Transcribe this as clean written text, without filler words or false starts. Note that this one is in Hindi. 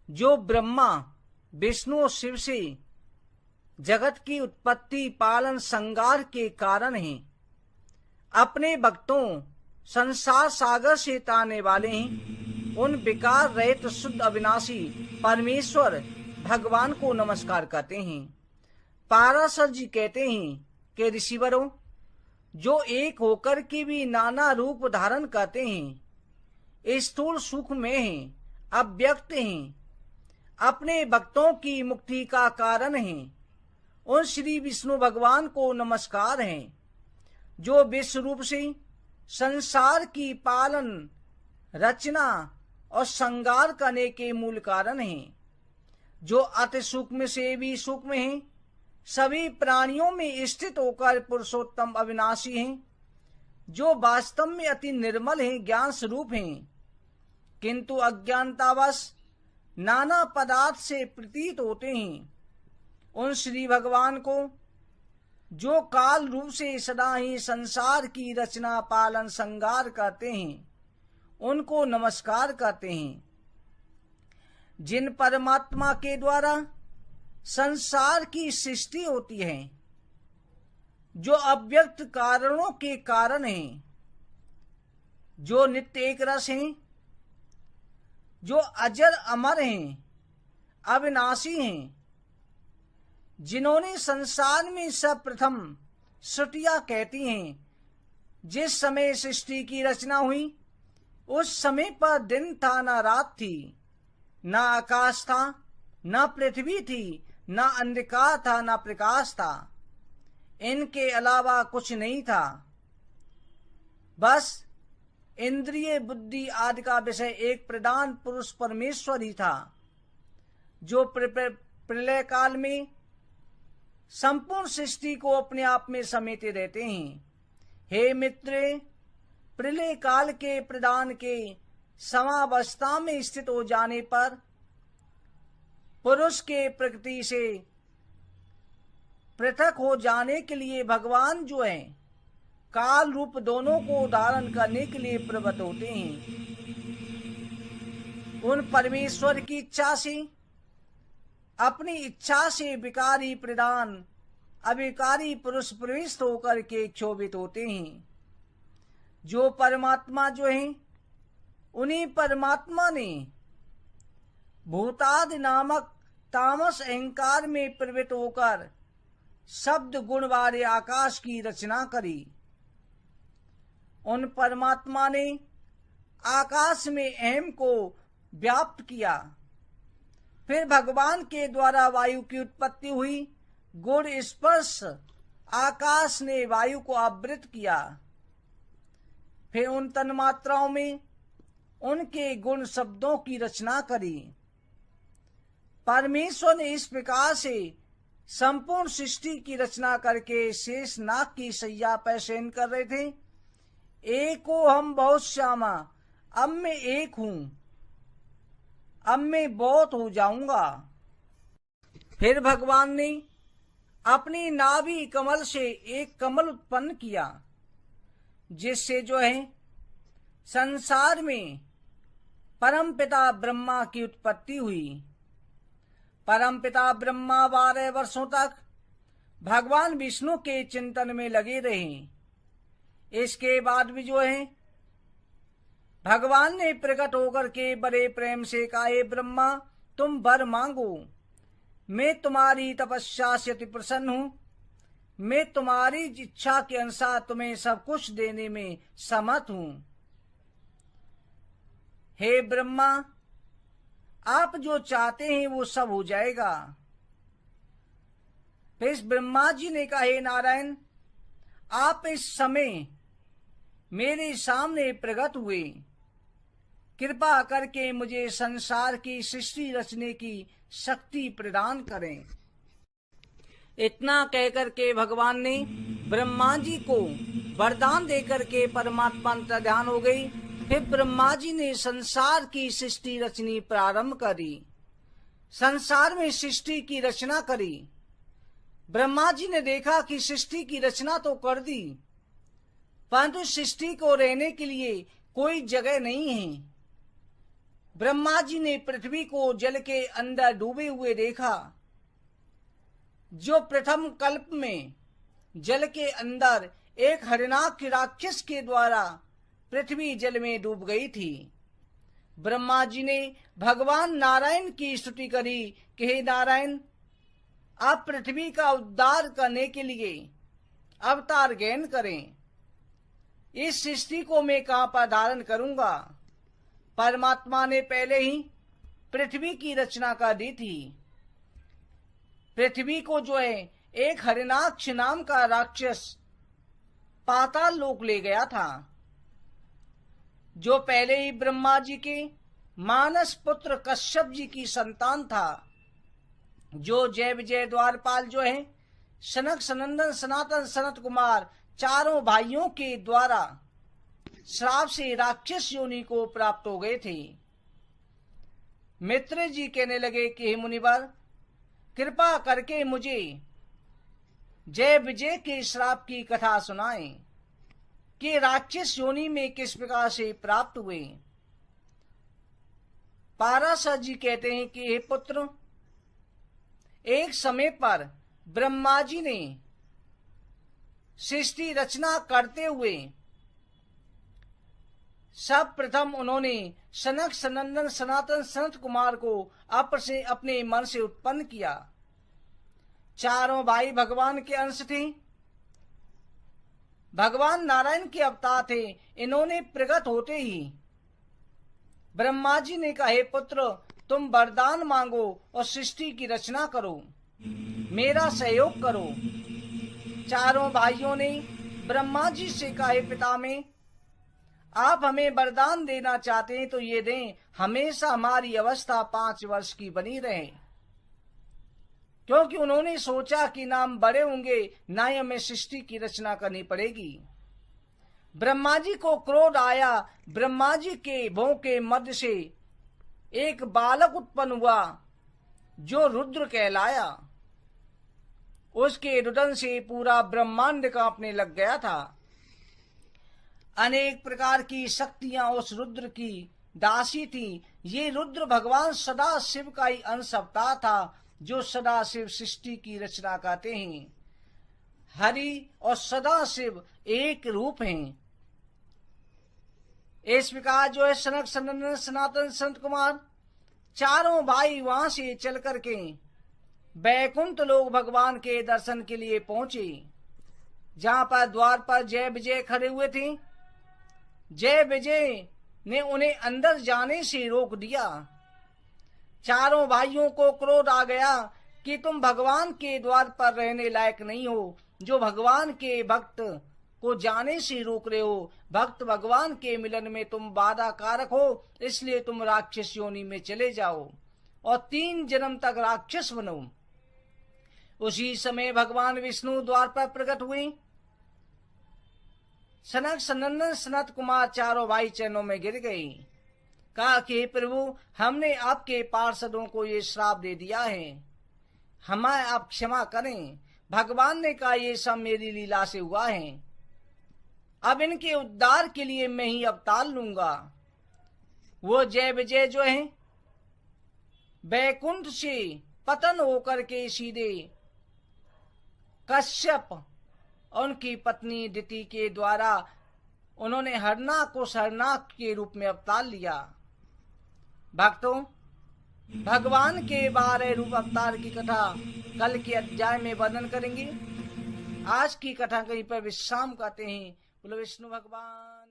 जो ब्रह्मा विष्णु और शिव से जगत की उत्पत्ति पालन संगार के कारण हैं, अपने भक्तों संसार सागर से ताने वाले हैं, उन विकार रहित शुद्ध अविनाशी परमेश्वर भगवान को नमस्कार करते हैं। पाराशर जी कहते हैं कि ऋषिवरों, जो एक होकर के भी नाना रूप धारण करते हैं, स्थूल सूक्ष्म में हैं, अव्यक्त हैं, अपने भक्तों की मुक्ति का कारण हैं, उन श्री विष्णु भगवान को नमस्कार है, जो विश्व रूप से संसार की पालन रचना और संगार करने के मूल कारण हैं, जो अति सूक्ष्म से भी सूक्ष्म हैं, सभी प्राणियों में स्थित होकर पुरुषोत्तम अविनाशी हैं, जो वास्तव में अति निर्मल हैं, ज्ञान स्वरूप हैं, किंतु अज्ञानतावश नाना पदार्थ से प्रतीत होते हैं। उन श्री भगवान को, जो काल रूप से सदा ही संसार की रचना पालन संगार करते हैं, उनको नमस्कार करते हैं। जिन परमात्मा के द्वारा संसार की सृष्टि होती है, जो अव्यक्त कारणों के कारण हैं, जो नित्य एक रस हैं, जो अजर अमर हैं, अविनाशी हैं, जिन्होंने संसार में सर्वप्रथम सृष्टियां कहती हैं, जिस समय सृष्टि की रचना हुई उस समय पर दिन था न रात थी, न आकाश था न पृथ्वी थी, न अंधकार था न प्रकाश था, इनके अलावा कुछ नहीं था। बस इंद्रिय बुद्धि आदि का विषय एक प्रधान पुरुष परमेश्वर ही था, जो प्रलय काल में संपूर्ण सृष्टि को अपने आप में समेटे रहते हैं। हे मित्र, प्रलय काल के प्रदान के समावस्था में स्थित हो जाने पर पुरुष के प्रकृति से पृथक हो जाने के लिए भगवान जो है काल रूप दोनों को धारण करने के लिए प्रवृत्त होते हैं। उन परमेश्वर की इच्छा से, अपनी इच्छा से विकारी प्रदान अविकारी पुरुष प्रविष्ट होकर के क्षोभित होते हैं। जो परमात्मा जो है, उन्हीं परमात्मा ने भूतादि नामक तामस अहंकार में प्रवृत्त होकर शब्द गुण वाले आकाश की रचना करी। उन परमात्मा ने आकाश में अहम को व्याप्त किया, फिर भगवान के द्वारा वायु की उत्पत्ति हुई। गुण स्पर्श आकाश ने वायु को आवृत किया, फिर उन तन्मात्राओं में उनके गुण शब्दों की रचना करी। परमेश्वर ने इस प्रकार से संपूर्ण सृष्टि की रचना करके शेष नाग की शैया पर शयन कर रहे थे। एको हम बहुत श्यामा, अब मैं एक हूं, अब मैं बहुत हो जाऊंगा। फिर भगवान ने अपनी नाभि कमल से एक कमल उत्पन्न किया, जिससे जो है संसार में परमपिता ब्रह्मा की उत्पत्ति हुई। परमपिता ब्रह्मा 12 वर्षों तक भगवान विष्णु के चिंतन में लगे रहे। इसके बाद भी जो है भगवान ने प्रकट होकर के बड़े प्रेम से कहा, हे ब्रह्मा, तुम वर मांगो, मैं तुम्हारी तपस्या से अति प्रसन्न हूं, मैं तुम्हारी इच्छा के अनुसार तुम्हें सब कुछ देने में समर्थ हूं। हे ब्रह्मा, आप जो चाहते हैं वो सब हो जाएगा। फिर ब्रह्मा जी ने कहा, हे नारायण, आप इस समय मेरे सामने प्रकट हुए, कृपा करके मुझे संसार की सृष्टि रचने की शक्ति प्रदान करें। इतना कहकर के भगवान ने ब्रह्मा जी को वरदान देकर के परमात्मा का ध्यान हो गई। फिर ब्रह्मा जी ने संसार की सृष्टि रचनी प्रारंभ करी, संसार में सृष्टि की रचना करी। ब्रह्मा जी ने देखा कि सृष्टि की रचना तो कर दी, परंतु सृष्टि को रहने के लिए कोई जगह नहीं है। ब्रह्मा जी ने पृथ्वी को जल के अंदर डूबे हुए देखा। जो प्रथम कल्प में जल के अंदर एक हरिणाक्ष राक्षस के द्वारा पृथ्वी जल में डूब गई थी। ब्रह्मा जी ने भगवान नारायण की स्तुति करी कि हे नारायण, आप पृथ्वी का उद्धार करने के लिए अवतार ग्रहण करें। इस सृष्टि को मैं कहां पर धारण करूंगा। परमात्मा ने पहले ही पृथ्वी की रचना कर दी थी। पृथ्वी को जो है एक हरिणाक्ष नाम का राक्षस पाताल लोक ले गया था, जो पहले ही ब्रह्मा जी के मानस पुत्र कश्यप जी की संतान था। जो जय विजय द्वारपाल जो है सनक सनंदन सनातन सनत कुमार चारों भाइयों के द्वारा श्राप से राक्षस योनि को प्राप्त हो गए थे। मित्र जी कहने लगे कि हे मुनिवर, कृपा करके मुझे जय विजय के श्राप की कथा सुनाएं कि राक्षस योनि में किस प्रकार से प्राप्त हुए। पाराशर जी कहते हैं कि हे पुत्र, एक समय पर ब्रह्मा जी ने सृष्टि रचना करते हुए सब प्रथम उन्होंने सनक सनंदन सनातन सनत कुमार को अपने मन से उत्पन्न किया। चारों भाई भगवान के अंश थे, भगवान नारायण के अवतार थे। इन्होंने प्रकट होते ही ब्रह्मा जी ने कहा, हे पुत्र, तुम वरदान मांगो और सृष्टि की रचना करो, मेरा सहयोग करो। चारों भाइयों ने ब्रह्मा जी से कहा, हे पितामह, आप हमें वरदान देना चाहते हैं तो ये दें, हमेशा हमारी अवस्था 5 वर्ष की बनी रहे। क्योंकि उन्होंने सोचा कि ना हम बड़े होंगे, ना ही हमें सृष्टि की रचना करनी पड़ेगी। ब्रह्मा जी को क्रोध आया। ब्रह्मा जी के भों के मध्य से एक बालक उत्पन्न हुआ जो रुद्र कहलाया। उसके रुदन से पूरा ब्रह्मांड कांपने लग गया था। अनेक प्रकार की शक्तियां उस रुद्र की दासी थी। ये रुद्र भगवान सदा शिव का ही अंश अवतार था, जो सदा शिव सृष्टि की रचना करते हैं। हरि और सदा शिव एक रूप हैं। इस प्रकार जो है सनक सनंदन सनातन संत कुमार चारों भाई वहां से चल करके बैकुंठ लोग भगवान के दर्शन के लिए पहुंचे, जहां पर द्वार पर जय विजय खड़े हुए थे। जय विजय ने उन्हें अंदर जाने से रोक दिया। चारों भाइयों को क्रोध आ गया कि तुम भगवान के द्वार पर रहने लायक नहीं हो, जो भगवान के भक्त को जाने से रोक रहे हो। भक्त भगवान के मिलन में तुम बाधा कारक हो, इसलिए तुम राक्षस योनि में चले जाओ और 3 जन्म तक राक्षस बनो। उसी समय भगवान विष्णु द्वार पर प्रकट हुए। सनक सनंदन सनत कुमार चारों भाई चरणों में गिर गए। कहा कि प्रभु, हमने आपके पार्षदों को ये श्राप दे दिया है, हमें आप क्षमा करें। भगवान ने कहा, ये सब मेरी लीला से हुआ है, अब इनके उद्धार के लिए मैं ही अवतार लूंगा। वो जय विजय जो है बैकुंठ से पतन होकर के सीधे कश्यप और उनकी पत्नी दिति के द्वारा उन्होंने हरनाक को हरनाक के रूप में अवतार लिया। भक्तों, भगवान के 12 रूप अवतार की कथा कल के अध्याय में वर्णन करेंगे। आज की कथा कहीं पर विश्राम करते हैं। बोलो विष्णु भगवान।